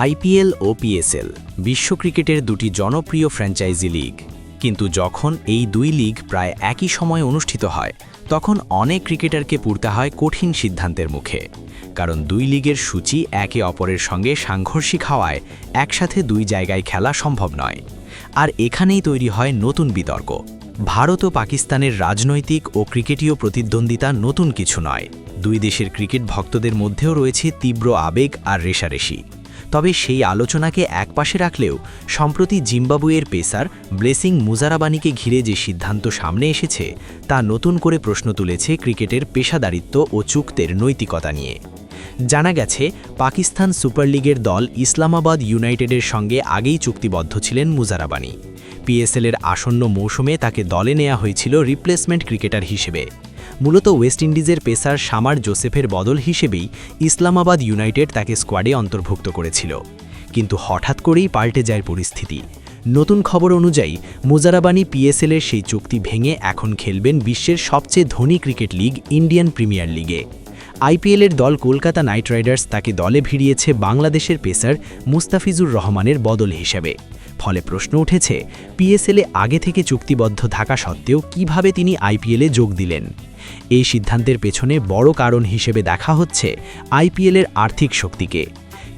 IPL ও PSL বিশ্ব ক্রিকেটের দুটি জনপ্রিয় ফ্র্যাঞ্চাইজি লিগ, কিন্তু যখন এই দুই লিগ প্রায় একই সময়ে অনুষ্ঠিত হয় তখন অনেক ক্রিকেটারকে পড়তে হয় কঠিন সিদ্ধান্তের মুখে, কারণ দুই লিগের সূচি একে অপরের সঙ্গে সাংঘর্ষিক হওয়ায় একসাথে দুই জায়গায় খেলা সম্ভব নয়। আর এখানেই তৈরি হয় নতুন বিতর্ক। ভারত ও পাকিস্তানের রাজনৈতিক ও ক্রিকেটীয় প্রতিদ্বন্দ্বিতা নতুন কিছু নয়। দুই দেশের ক্রিকেট ভক্তদের মধ্যেও রয়েছে তীব্র আবেগ আর রেষারেষি। তবে সেই আলোচনাকে একপাশে রাখলেও সম্প্রতি জিম্বাবুয়ের পেসার ব্লেসিং মুজারাবানিকে ঘিরে যে সিদ্ধান্ত সামনে এসেছে তা নতুন করে প্রশ্ন তুলেছে ক্রিকেটের পেশাদারিত্ব ও চুক্তির নৈতিকতা নিয়ে। জানা গেছে, পাকিস্তান সুপার লিগের দল ইসলামাবাদ ইউনাইটেডের সঙ্গে আগেই চুক্তিবদ্ধ ছিলেন মুজারাবানি। পিএসএলের আসন্ন মৌসুমে তাকে দলে নেওয়া হয়েছিল রিপ্লেসমেন্ট ক্রিকেটার হিসেবে। মূলত ওয়েস্ট ইন্ডিজের পেসার শামার জোসেফের বদল হিসেবেই ইসলামাবাদ ইউনাইটেড তাকে স্কোয়াডে অন্তর্ভুক্ত করেছিল। কিন্তু হঠাৎ করেই পাল্টে যায় পরিস্থিতি। নতুন খবর অনুযায়ী মুজারাবানি পিএসএলের সেই চুক্তি ভেঙে এখন খেলবেন বিশ্বের সবচেয়ে ধনী ক্রিকেট লিগ ইন্ডিয়ান প্রিমিয়ার লিগে। আইপিএলের দল কলকাতা নাইট রাইডার্স তাকে দলে ভিড়িয়েছে বাংলাদেশের পেসার মুস্তাফিজুর রহমানের বদল হিসেবে। ফলে প্রশ্ন উঠেছে, পিএসএলে আগে থেকে চুক্তিবদ্ধ থাকা সত্ত্বেও কিভাবে তিনি আইপিএলে যোগ দিলেন। এই সিদ্ধান্তের পেছনে বড় কারণ হিসেবে দেখা হচ্ছে আইপিএলের আর্থিক শক্তিকে।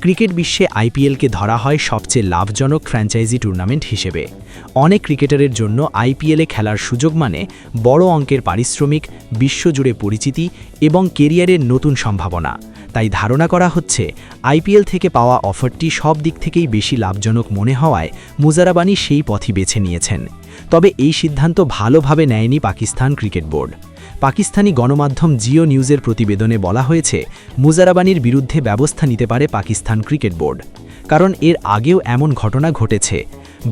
ক্রিকেট বিশ্বে আইপিএলকে ধরা হয় সবচেয়ে লাভজনক ফ্র্যাঞ্চাইজি টুর্নামেন্ট হিসেবে। অনেক ক্রিকেটারের জন্য আইপিএলে খেলার সুযোগ মানে বড় অঙ্কের পারিশ্রমিক, বিশ্বজুড়ে পরিচিতি এবং কেরিয়ারের নতুন সম্ভাবনা। তাই ধারণা করা হচ্ছে আইপিএল থেকে পাওয়া অফারটি সব দিক থেকেই বেশি লাভজনক মনে হওয়ায় মুজারাবানি সেই পথই বেছে নিয়েছেন। তবে এই সিদ্ধান্ত ভালোভাবে নেয়নি পাকিস্তান ক্রিকেট বোর্ড। পাকিস্তানি গণমাধ্যম জিও নিউজের প্রতিবেদনে বলা হয়েছে, মুজারাবানির বিরুদ্ধে ব্যবস্থা নিতে পারে পাকিস্তান ক্রিকেট বোর্ড, কারণ এর আগেও এমন ঘটনা ঘটেছে।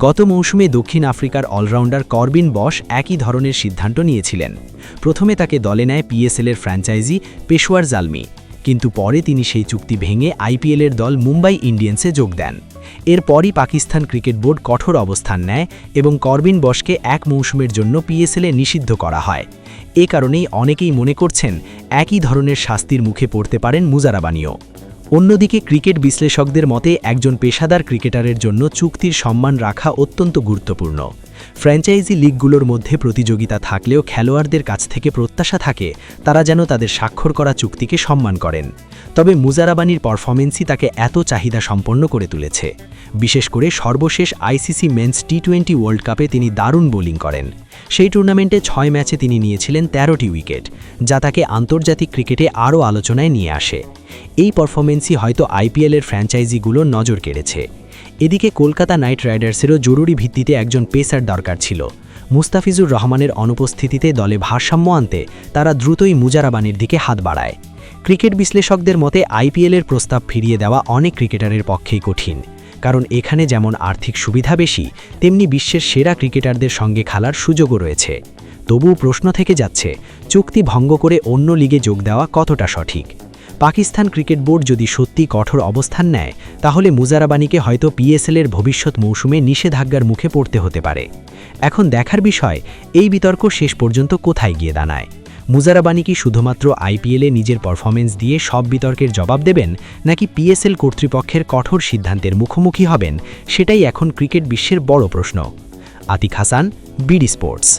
গত মৌসুমে দক্ষিণ আফ্রিকার অলরাউন্ডার করবিন বশ একই ধরনের সিদ্ধান্ত নিয়েছিলেন। প্রথমে তাকে দলে নেয় পিএসএলের ফ্র্যাঞ্চাইজি পেশোয়ার জালমি, কিন্তু পরে তিনি সেই চুক্তি ভেঙে আইপিএলের দল মুম্বাই ইন্ডিয়ান্সে যোগ দেন। এরপরই পাকিস্তান ক্রিকেট বোর্ড কঠোর অবস্থান নেয় এবং করবিন বশকে এক মৌসুমের জন্য পিএসএলে নিষিদ্ধ করা হয়। এ কারণেই অনেকেই মনে করছেন একই ধরনের শাস্তির মুখে পড়তে পারেন মুজারাবানিও। অন্যদিকে ক্রিকেট বিশ্লেষকদের মতে একজন পেশাদার ক্রিকেটারের জন্য চুক্তির সম্মান রাখা অত্যন্ত গুরুত্বপূর্ণ। ফ্র্যাঞ্চাইজি লিগগুলোর মধ্যে প্রতিযোগিতা থাকলেও খেলোয়াড়দের কাছ থেকে প্রত্যাশা থাকে তারা যেন তাদের স্বাক্ষর করা চুক্তিকে সম্মান করেন। তবে মুজারাবানির পারফরমেন্সই তাকে এত চাহিদা সম্পন্ন করে তুলেছে। বিশেষ করে সর্বশেষ আইসিসি মেন্স টি20 ওয়ার্ল্ড কাপে তিনি দারুণ বোলিং করেন। সেই টুর্নামেন্টে 6 ম্যাচে তিনি নিয়েছিলেন 13টি উইকেট, যা তাকে আন্তর্জাতিক ক্রিকেটে আরও আলোচনায় নিয়ে আসে। এই পারফরমেন্সই হয়তো আইপিএলের ফ্র্যাঞ্চাইজিগুলোর নজর কেড়েছে। এদিকে কলকাতা নাইট রাইডার্সেরও জরুরি ভিত্তিতে একজন পেসার দরকার ছিল। মুস্তাফিজুর রহমানের অনুপস্থিতিতে দলে ভারসাম্য আনতে তারা দ্রুতই মুজারাবানির দিকে হাত বাড়ায়। ক্রিকেট বিশ্লেষকদের মতে আইপিএলের প্রস্তাব ফিরিয়ে দেওয়া অনেক ক্রিকেটারের পক্ষেই কঠিন, কারণ এখানে যেমন আর্থিক সুবিধা বেশি, তেমনি বিশ্বের সেরা ক্রিকেটারদের সঙ্গে খেলার সুযোগও রয়েছে। তবুও প্রশ্ন থেকে যাচ্ছে, চুক্তি ভঙ্গ করে অন্য লিগে যোগ দেওয়া কতটা সঠিক। পাকিস্তান ক্রিকেট বোর্ড যদি সত্যি কঠোর অবস্থান নেয় তাহলে মুজারাবানিকে হয়তো পিএসএলের ভবিষ্যৎ মৌসুমে নিষেধাজ্ঞার মুখে পড়তে হতে পারে। এখন দেখার বিষয়, এই বিতর্ক শেষ পর্যন্ত কোথায় গিয়ে দাঁড়ায়। মুজারাবানি কি শুধুমাত্র আইপিএলে নিজের পারফরমেন্স দিয়ে সব বিতর্কের জবাব দেবেন, নাকি পিএসএল কর্তৃপক্ষের কঠোর সিদ্ধান্তের মুখোমুখি হবেন, সেটাই এখন ক্রিকেট বিশ্বের বড় প্রশ্ন। Atiq Hasan, BD sports.